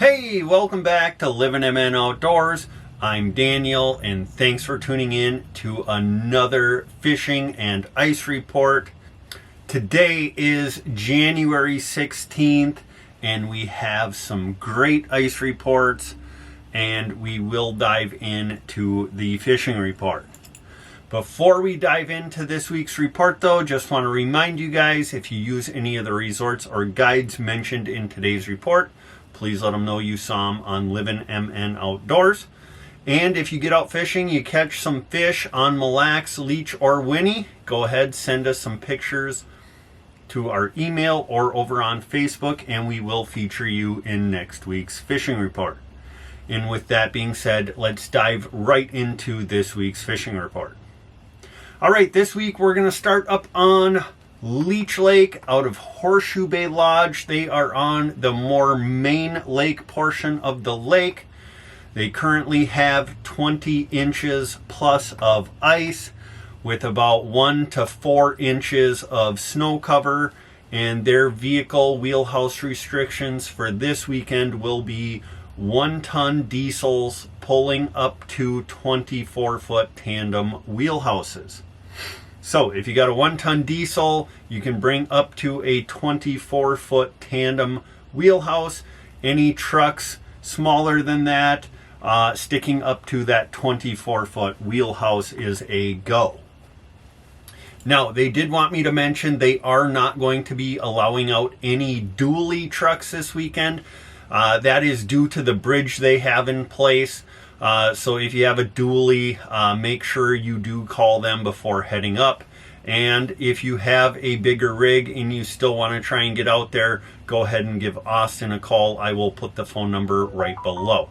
Hey, welcome back to Livin MN Outdoors. I'm Daniel, and thanks for tuning in to another fishing and ice report. Today is January 16th, and we have some great ice reports, and we will dive into the fishing report. Before we dive into this week's report, though, just want to remind you guys, if you use any of the resorts or guides mentioned in today's report, please let them know you saw them on Livin MN Outdoors. And if you get out fishing, you catch some fish on Mille Lacs, Leech, or Winnie, go ahead, send us some pictures to our email or over on Facebook, and we will feature you in next week's fishing report. And with that being said, let's dive right into this week's fishing report. All right, this week we're going to start up on Leech Lake out of Horseshoe Bay Lodge. They are on the more main lake portion of the lake. They currently have 20 inches plus of ice with about 1 to 4 inches of snow cover, and their vehicle wheelhouse restrictions for this weekend will be 1-ton diesels pulling up to 24-foot tandem wheelhouses. So if you got a 1-ton diesel, you can bring up to a 24-foot tandem wheelhouse. Any trucks smaller than that, sticking up to that 24-foot wheelhouse is a go. Now, they did want me to mention they are not going to be allowing out any dually trucks this weekend. That is due to the bridge they have in place. So if you have a dually, make sure you do call them before heading up. And if you have a bigger rig and you still want to try and get out there, go ahead and give Austin a call. I will put the phone number right below.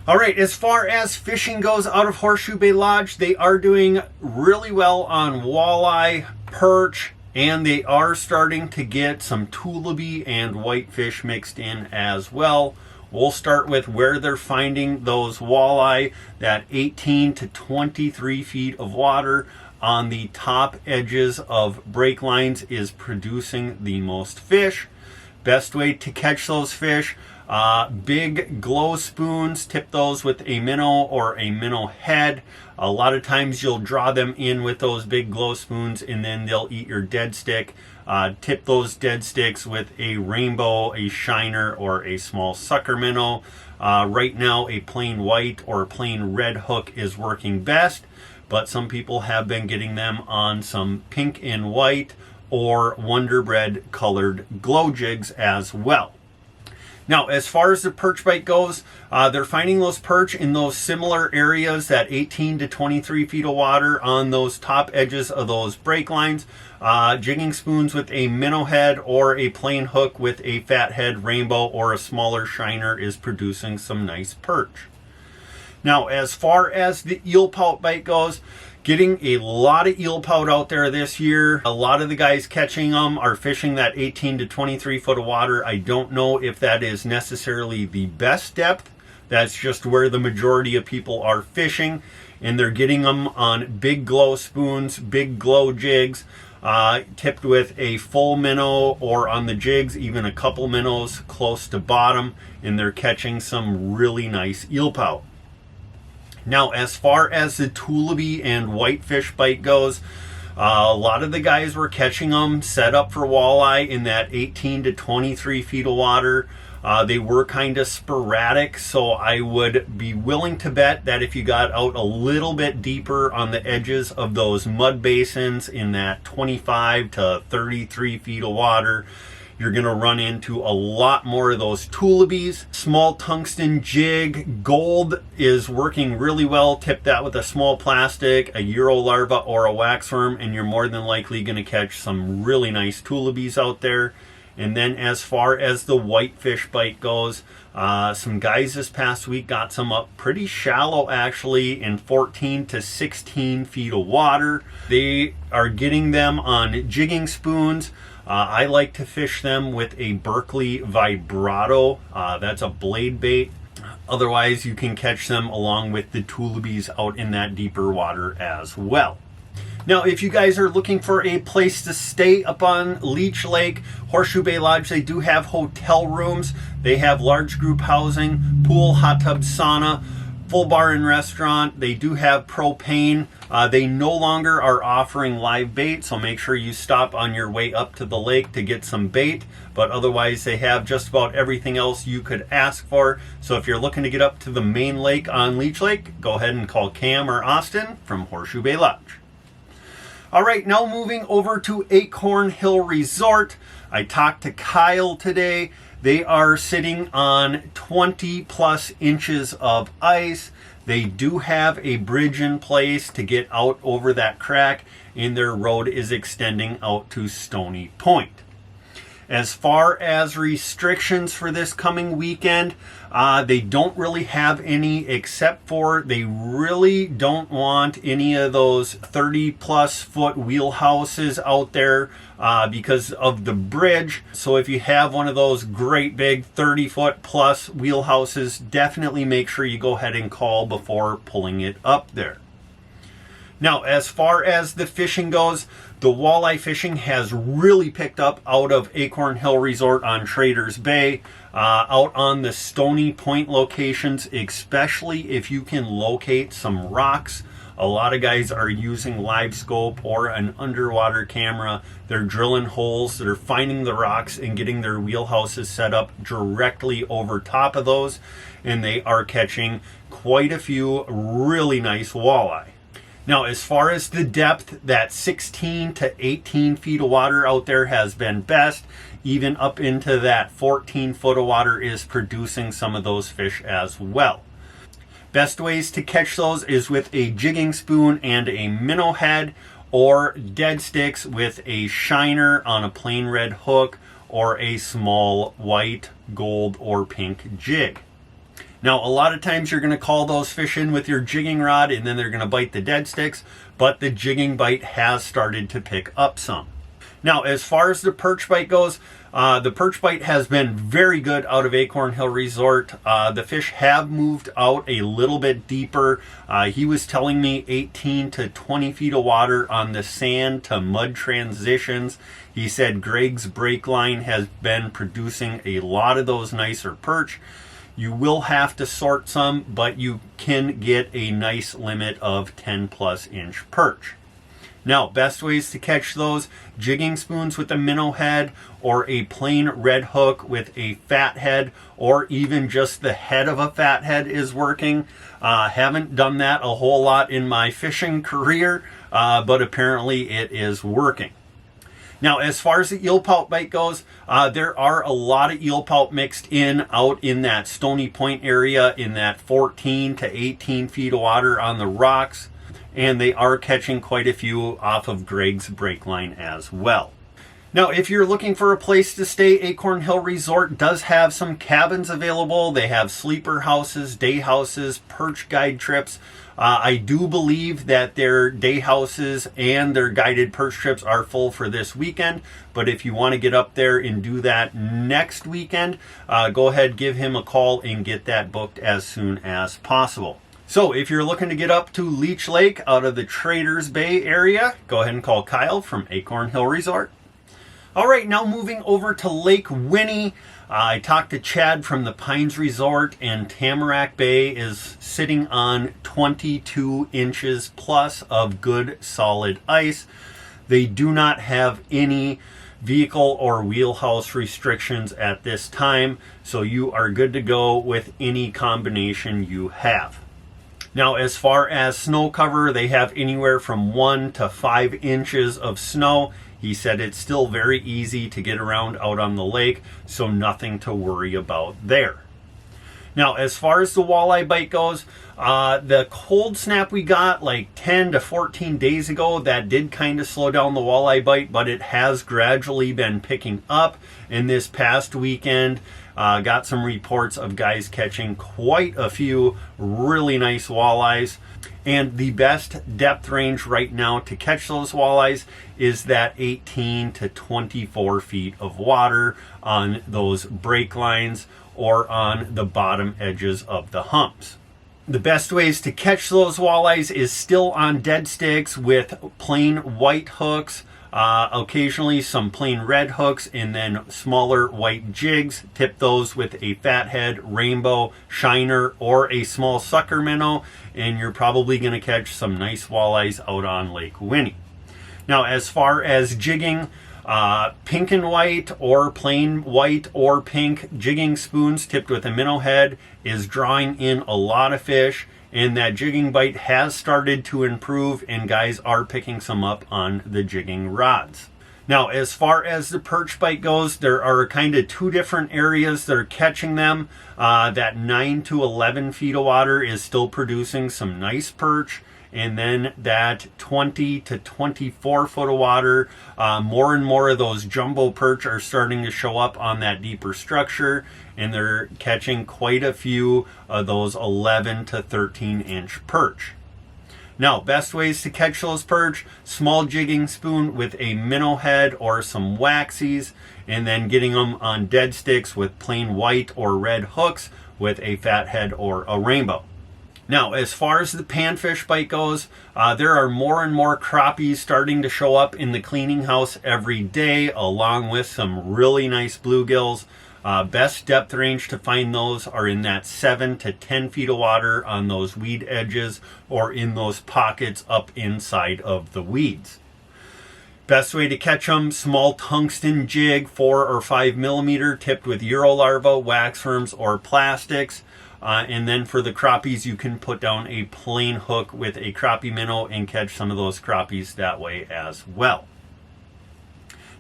All right, as far as fishing goes out of Horseshoe Bay Lodge, they are doing really well on walleye, perch, and they are starting to get some tulipy and whitefish mixed in as well. We'll start with where they're finding those walleye. That 18 to 23 feet of water on the top edges of break lines is producing the most fish. Best way to catch those fish, big glow spoons, tip those with a minnow or a minnow head. A lot of times you'll draw them in with those big glow spoons and then they'll eat your dead stick. Tip those dead sticks with a rainbow, a shiner, or a small sucker minnow. Right now a plain white or plain red hook is working best, but some people have been getting them on some pink and white or Wonder Bread colored glow jigs as well. Now, as far as the perch bite goes, they're finding those perch in those similar areas, that 18 to 23 feet of water on those top edges of those break lines. Jigging spoons with a minnow head or a plain hook with a fat head, rainbow, or a smaller shiner is producing some nice perch. Now, as far as the eel pout bite goes, getting a lot of eel pout out there this year. A lot of the guys catching them are fishing that 18 to 23 foot of water. I don't know if that is necessarily the best depth. That's just where the majority of people are fishing, and they're getting them on big glow spoons, big glow jigs, tipped with a full minnow, or on the jigs even a couple minnows close to bottom, and they're catching some really nice eel pout. Now, as far as the tulipy and whitefish bite goes, a lot of the guys were catching them set up for walleye in that 18 to 23 feet of water. They were kind of sporadic, so I would be willing to bet that if you got out a little bit deeper on the edges of those mud basins in that 25 to 33 feet of water, you're going to run into a lot more of those tulipies. Small tungsten jig, gold is working really well. Tip that with a small plastic, a Euro larva, or a waxworm, and you're more than likely going to catch some really nice tulipies out there. And then as far as the whitefish bite goes, some guys this past week got some up pretty shallow, actually, in 14 to 16 feet of water. They are getting them on jigging spoons. I like to fish them with a Berkeley Vibrato. That's a blade bait. Otherwise, you can catch them along with the tulipies out in that deeper water as well. Now, if you guys are looking for a place to stay up on Leech Lake, Horseshoe Bay Lodge, they do have hotel rooms. They have large group housing, pool, hot tub, sauna, full bar and restaurant. They do have propane. They no longer are offering live bait, so make sure you stop on your way up to the lake to get some bait. But otherwise, they have just about everything else you could ask for. So if you're looking to get up to the main lake on Leech Lake, go ahead and call Cam or Austin from Horseshoe Bay Lodge. All right, now moving over to Acorn Hill Resort. I talked to Kyle today. They are sitting on 20 plus inches of ice. They do have a bridge in place to get out over that crack, and their road is extending out to Stony Point. As far as restrictions for this coming weekend, they don't really have any, except for they really don't want any of those 30 plus foot wheelhouses out there because of the bridge. So if you have one of those great big 30 foot plus wheelhouses, definitely make sure you go ahead and call before pulling it up there. Now, as far as the fishing goes, the walleye fishing has really picked up out of Acorn Hill Resort on Traders Bay, out on the Stony Point locations, especially if you can locate some rocks. A lot of guys are using live scope or an underwater camera. They're drilling holes, they're finding the rocks and getting their wheelhouses set up directly over top of those, and they are catching quite a few really nice walleye. Now, as far as the depth, that 16 to 18 feet of water out there has been best. Even up into that 14 foot of water is producing some of those fish as well. Best ways to catch those is with a jigging spoon and a minnow head, or dead sticks with a shiner on a plain red hook, or a small white, gold, or pink jig. Now, a lot of times you're going to call those fish in with your jigging rod and then they're going to bite the dead sticks, but the jigging bite has started to pick up some. Now, as far as the perch bite goes, the perch bite has been very good out of Acorn Hill Resort. The fish have moved out a little bit deeper. He was telling me 18 to 20 feet of water on the sand to mud transitions. He said Greg's brake line has been producing a lot of those nicer perch. You will have to sort some, but you can get a nice limit of 10 plus inch perch. Now, best ways to catch those: jigging spoons with a minnow head, or a plain red hook with a fat head, or even just the head of a fat head is working. Haven't done that a whole lot in my fishing career, but apparently it is working. Now, as far as the eel pout bite goes, there are a lot of eel pout mixed in out in that Stony Point area, in that 14 to 18 feet of water on the rocks, and they are catching quite a few off of Greg's brake line as well. Now, if you're looking for a place to stay, Acorn Hill Resort does have some cabins available. They have sleeper houses, day houses, perch guide trips. I do believe that their day houses and their guided perch trips are full for this weekend, but if you want to get up there and do that next weekend, go ahead, give him a call and get that booked as soon as possible. So if you're looking to get up to Leech Lake out of the Traders Bay area, go ahead and call Kyle from Acorn Hill Resort. All right, now moving over to Lake Winnie. I talked to Chad from the Pines Resort, and Tamarack Bay is sitting on 22 inches plus of good solid ice. They do not have any vehicle or wheelhouse restrictions at this time, so you are good to go with any combination you have. Now, as far as snow cover, they have anywhere from 1 to 5 inches of snow. He said it's still very easy to get around out on the lake, so nothing to worry about there. Now, as far as the walleye bite goes, the cold snap we got like 10 to 14 days ago, that did kind of slow down the walleye bite, but it has gradually been picking up. In this past weekend, got some reports of guys catching quite a few really nice walleyes. And the best depth range right now to catch those walleyes is that 18 to 24 feet of water on those brake lines or on the bottom edges of the humps. The best ways to catch those walleyes is still on dead sticks with plain white hooks, occasionally some plain red hooks, and then smaller white jigs. Tip those with a fathead, rainbow, shiner, or a small sucker minnow, and you're probably going to catch some nice walleyes out on Lake Winnie. Now, as far as jigging, pink and white or plain white or pink jigging spoons tipped with a minnow head is drawing in a lot of fish, and that jigging bite has started to improve, and guys are picking some up on the jigging rods. Now, as far as the perch bite goes, there are kind of two different areas that are catching them. That 9 to 11 feet of water is still producing some nice perch. And then that 20 to 24 foot of water, more and more of those jumbo perch are starting to show up on that deeper structure, and they're catching quite a few of those 11 to 13 inch perch. Now, best ways to catch those perch: small jigging spoon with a minnow head or some waxies, and then getting them on dead sticks with plain white or red hooks with a fathead or a rainbow. Now, as far as the panfish bite goes, there are more and more crappies starting to show up in the cleaning house every day, along with some really nice bluegills. Best depth range to find those are in that 7 to 10 feet of water on those weed edges or in those pockets up inside of the weeds. Best way to catch them: small tungsten jig, 4 or 5 millimeter, tipped with Eurolarva, wax worms, or plastics. And then for the crappies, you can put down a plain hook with a crappie minnow and catch some of those crappies that way as well.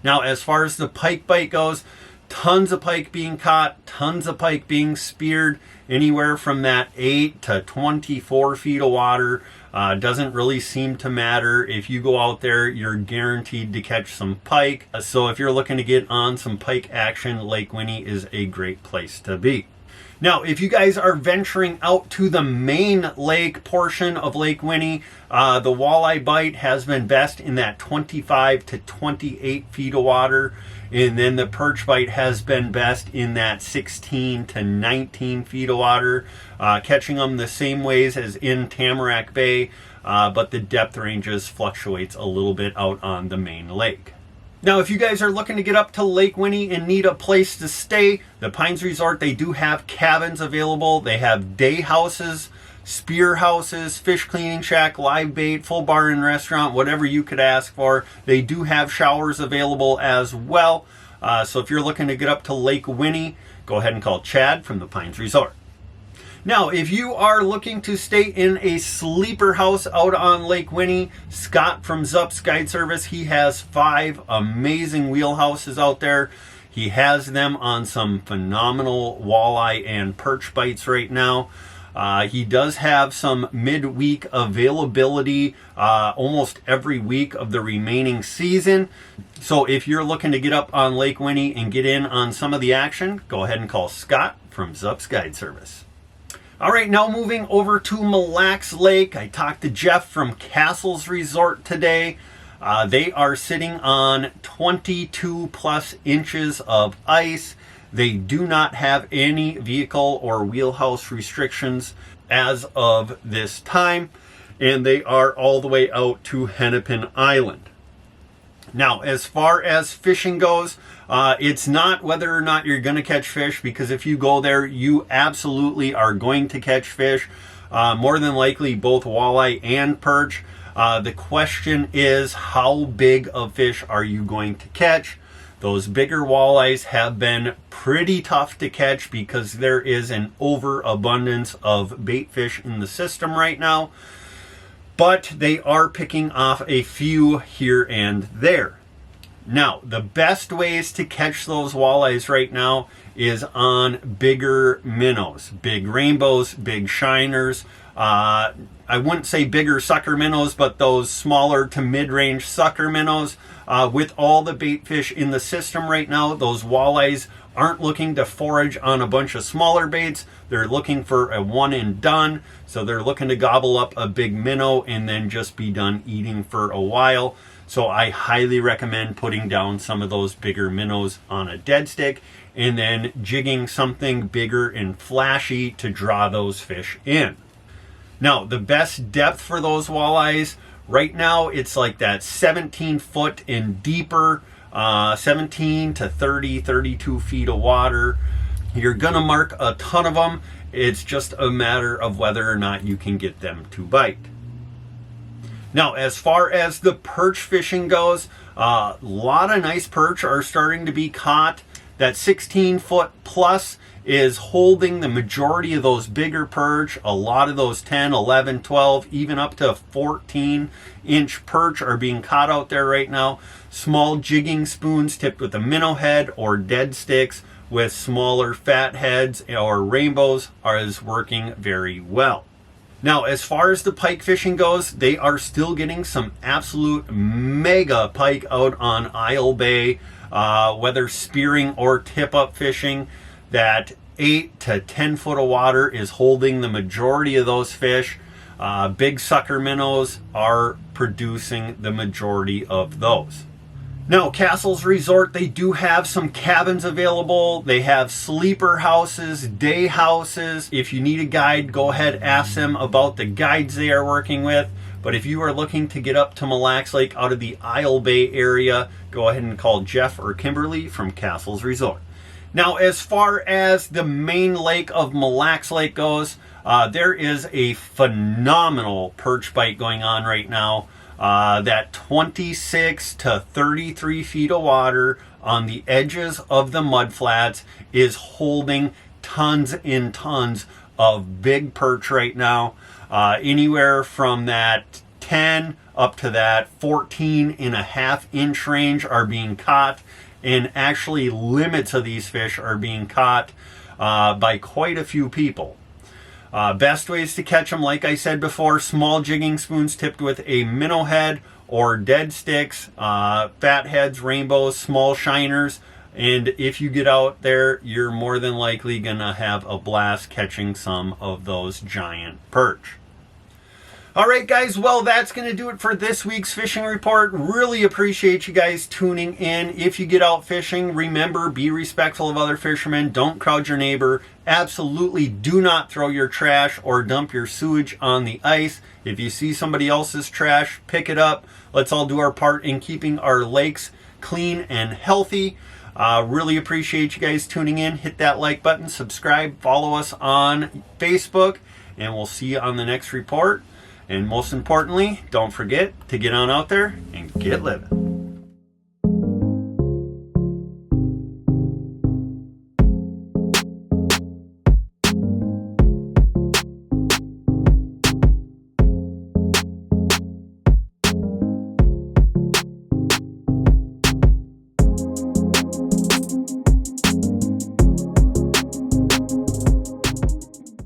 Now, as far as the pike bite goes, tons of pike being caught, tons of pike being speared, anywhere from that 8 to 24 feet of water. Doesn't really seem to matter. If you go out there, you're guaranteed to catch some pike. So if you're looking to get on some pike action, Lake Winnie is a great place to be. Now, if you guys are venturing out to the main lake portion of Lake Winnie, the walleye bite has been best in that 25 to 28 feet of water. And then the perch bite has been best in that 16 to 19 feet of water, catching them the same ways as in Tamarack Bay, but the depth ranges fluctuates a little bit out on the main lake. Now, if you guys are looking to get up to Lake Winnie and need a place to stay, the Pines Resort, they do have cabins available. They have day houses, spear houses, fish cleaning shack, live bait, full bar and restaurant, whatever you could ask for. They do have showers available as well. So if you're looking to get up to Lake Winnie, go ahead and call Chad from the Pines Resort. Now, if you are looking to stay in a sleeper house out on Lake Winnie, Scott from Zups Guide Service, he has 5 amazing wheelhouses out there. He has them on some phenomenal walleye and perch bites right now. He does have some midweek availability almost every week of the remaining season. So if you're looking to get up on Lake Winnie and get in on some of the action, go ahead and call Scott from Zups Guide Service. All right, now moving over to Mille Lacs Lake. I talked to Jeff from Castles Resort today. They are sitting on 22 plus inches of ice. They do not have any vehicle or wheelhouse restrictions as of this time, and they are all the way out to Hennepin Island. Now, as far as fishing goes, it's not whether or not you're going to catch fish, because if you go there, you absolutely are going to catch fish. More than likely, both walleye and perch. The question is, how big of fish are you going to catch? Those bigger walleyes have been pretty tough to catch because there is an overabundance of bait fish in the system right now. But they are picking off a few here and there. Now, the best ways to catch those walleyes right now is on bigger minnows, big rainbows, big shiners. I wouldn't say bigger sucker minnows, but those smaller to mid-range sucker minnows. With all the bait fish in the system right now, those walleyes aren't looking to forage on a bunch of smaller baits. They're looking for a one and done. So they're looking to gobble up a big minnow and then just be done eating for a while. So I highly recommend putting down some of those bigger minnows on a dead stick and then jigging something bigger and flashy to draw those fish in. Now, the best depth for those walleyes, right now it's like that 17 foot and deeper, 17 to 30, 32 feet of water. You're gonna mark a ton of them. It's just a matter of whether or not you can get them to bite. Now, as far as the perch fishing goes, a lot of nice perch are starting to be caught. That 16 foot plus is holding the majority of those bigger perch. A lot of those 10, 11, 12, even up to 14-inch perch are being caught out there right now. Small jigging spoons tipped with a minnow head or dead sticks with smaller fat heads or rainbows is working very well. Now, as far as the pike fishing goes, they are still getting some absolute mega pike out on Isle Bay, whether spearing or tip-up fishing. That 8 to 10 foot of water is holding the majority of those fish. Big sucker minnows are producing the majority of those. Now, Castles Resort, they do have some cabins available. They have sleeper houses, day houses. If you need a guide, go ahead, ask them about the guides they are working with. But if you are looking to get up to Mille Lacs Lake out of the Isle Bay area, go ahead and call Jeff or Kimberly from Castles Resort. Now, as far as the main lake of Mille Lacs Lake goes, there is a phenomenal perch bite going on right now. That 26 to 33 feet of water on the edges of the mudflats is holding tons and tons of big perch right now. Anywhere from that 10 up to that 14.5-inch range are being caught, and actually limits of these fish are being caught by quite a few people. Best ways to catch them, like I said before, small jigging spoons tipped with a minnow head or dead sticks, fat heads, rainbows, small shiners. And if you get out there, you're more than likely gonna have a blast catching some of those giant perch. All right, guys, well, that's going to do it for this week's fishing report. Really appreciate you guys tuning in. If you get out fishing, remember, be respectful of other fishermen. Don't crowd your neighbor. Absolutely do not throw your trash or dump your sewage on the ice. If you see somebody else's trash, pick it up. Let's all do our part in keeping our lakes clean and healthy. Really appreciate you guys tuning in. Hit that like button, subscribe, follow us on Facebook, and we'll see you on the next report. And most importantly, don't forget to get on out there and get living.